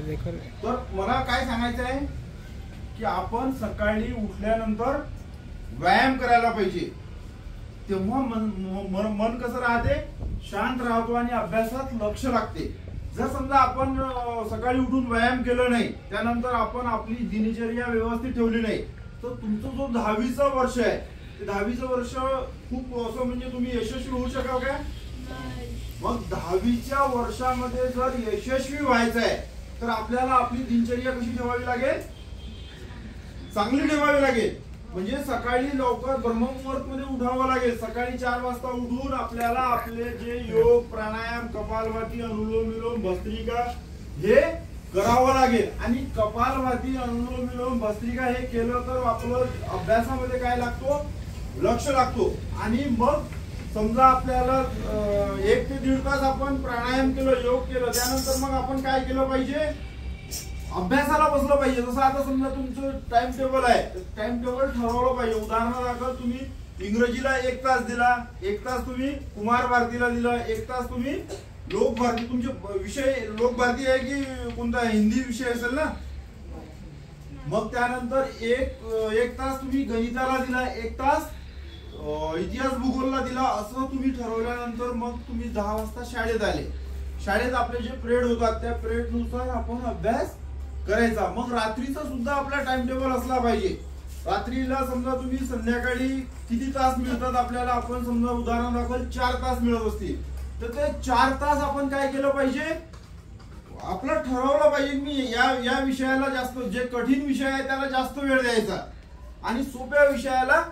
तर मला काय सांगायचं आहे की आपण सकाळी उठल्यानंतर व्यायाम करायला पाहिजे, तेव्हा मन कसं राहते, शांत राहतो आणि अभ्यासात लक्ष लागते. जर समजा आपण सकाळी उठून व्यायाम केलं नाही, त्यानंतर आपण आपली दिनचर्या व्यवस्थित ठेवली नाही, तर तुमचं जो 10वीचं वर्ष आहे ते 10वीचं वर्ष खूप असं म्हणजे तुम्ही यशस्वी होऊ शकाल का? मग 10वीच्या वर्षामध्ये जर यशस्वी व्हायचं आहे तर आपल्याला आपली दिनचर्या कशी ठेवावी लागेल, चांगली ठेवावी लागेल. म्हणजे सकाळी लवकर ब्रह्ममुहूर्त मध्ये उठावं लागेल. सकाळी 4 वाजता उठून आपल्याला आपले जे योग, प्राणायाम, कपालभाती, अनुलोम विलोम, भस्त्रिका हे करावं लागेल. आणि कपालभाती, अनुलोम विलोम, भस्त्रिका हे केलं तर आपलं अभ्यासामध्ये काय लागतो, लक्ष लागतो. आणि मग समजा आपल्याला 1 ते 1.5 तास आपण प्राणायाम केलं, योग केलं, त्यानंतर मग आपण काय केलं पाहिजे, अभ्यासाला बसलं पाहिजे. जसं आता समजा तुमचं टाइम टेबल आहे, टाइम टेबल ठरवलं पाहिजे. उदाहरणार्थ तुम्ही इंग्रजीला 1 तास दिला, 1 तास तुम्ही कुमार भारतीला दिला, 1 तास तुम्ही लोक भारती, तुमचे विषय लोक भारती आहे की कोणता हिंदी विषय असेल ना, मग त्यानंतर एक तास तुम्ही गणिताला दिला, 1 तास इतिहास भूगोलला दिला. असं तुम्ही ठरवल्यानंतर मग तुम्ही 10 वाजता शाळेत आले. शाळेत आपले जे पिरियड होतात त्या पिरियड नुसार आपण अभ्यास करायचा. मग रात्रीचा सुद्धा आपला टाइम टेबल असला पाहिजे. रात्रीला समजा तुम्ही संध्याकाळी किती तास मिळतात आपल्याला, आपण समजा उदाहरण दाखल 4 तास मिळत असतील, तर ते 4 तास आपण काय केलं पाहिजे, आपलं ठरवलं पाहिजे मी या विषयाला जास्त, जे कठीण विषय आहे त्याला जास्त वेळ द्यायचा आणि सोप्या विषयाला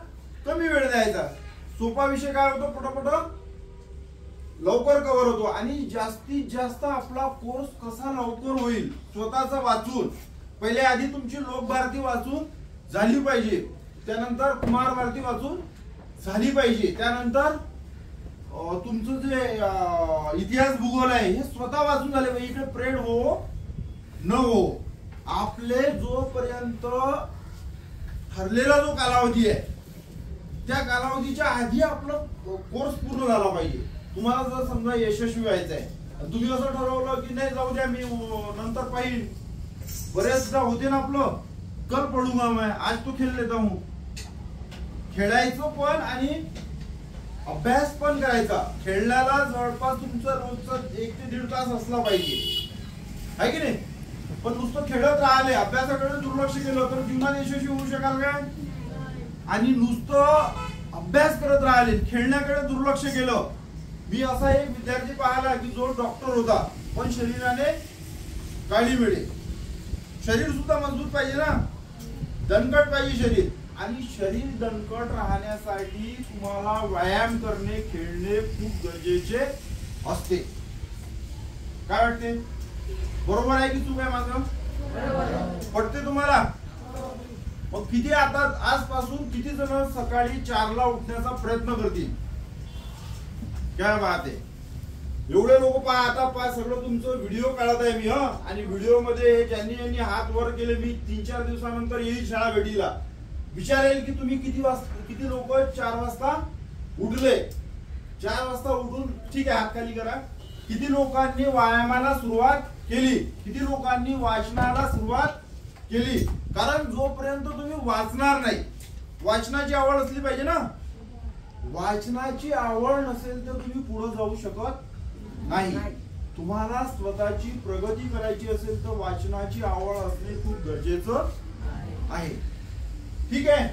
कमी वेळ द्यायचा. सोपा विषय काय होतो, पटपट लवकर कव्हर होतो. आणि जास्तीत जास्त आपला कोर्स कसा लवकर होईल, स्वतःचा वाचून, पहिले आधी तुमची लोक भारती वाचून झाली पाहिजे, त्यानंतर कुमार भारती वाचून झाली पाहिजे, त्यानंतर तुमचं जे इतिहास भूगोल आहे हे स्वतः वाचून झाले पाहिजे. इकडे प्रेड हो न हो, आपले जोपर्यंत ठरलेला जो कालावधी आहे त्या कालावधीच्या आधी आपला कोर्स पूर्ण झाला पाहिजे. तुम्हाला जर समजा यशस्वी व्हायचं आहे, तुम्ही असं ठरवलं की नाही जाऊ द्या मी नंतर पाहिजे, बरेचदा होते ना आपलं, कल पडूंगा मैं, आज तो खेळ लेता हूं. खेळायचं पण आणि अभ्यास पण करायचा. खेळण्याला जवळपास तुमचं रोजचं 1 ते 1.5 तास असला पाहिजे, आहे की नाही. पण नुसतं खेळत राहिले, अभ्यासाकडे दुर्लक्ष केलं तर जीवनात यशस्वी होऊ शकाल काय? आणि नुसतं अभ्यास करत राहिले, खेळण्याकडे दुर्लक्ष केलं. मी असा एक विद्यार्थी पाहिला की जो डॉक्टर होता पण शरीराने काळी मिळे. शरीर सुद्धा मजबूत पाहिजे ना, दणकट पाहिजे शरीर. आणि शरीर दणकट राहण्यासाठी तुम्हाला व्यायाम करणे, खेळणे खूप गरजेचे असते. काय वाटते, बरोबर आहे की चूक आहे माझं? पटते तुम्हाला? मग किती आता आजपासून किती जण सकाळी 4ला उठण्याचा प्रयत्न करतील? काय बात आहे, एवढे लोक पहा. आता सगळं तुमचं व्हिडिओ काढत आहे मी, आणि व्हिडिओ मध्ये ज्यांनी हात वर केले, मी 3-4 दिवसानंतर येईल शाळा भेटीला, विचारेल की तुम्ही किती लोक 4 वाजता उठले. 4 वाजता उठून ठीक आहे हात खाली करा. किती लोकांनी व्यायामाला सुरुवात केली, किती लोकांनी वाचनाला सुरुवात केली. कारण जोपर्यंत तुम्ही वाचणार नाही, वाचनाची आवड असली पाहिजे ना, वाचनाची आवड नसेल तर तुम्ही पुढे जाऊ शकत नाही. तुम्हाला स्वतःची प्रगती करायची असेल तर वाचनाची आवड असणे खूप गरजेचं आहे. ठीक आहे,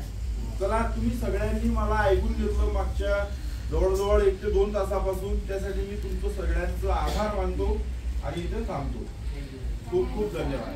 चला तुम्ही सगळ्यांनी मला ऐकून घेतलं मागच्या जवळजवळ 1 ते 2 तासापासून. त्यासाठी मी तुमचं सगळ्यांचं आभार मानतो आणि इथे थांबतो. खूप खूप धन्यवाद.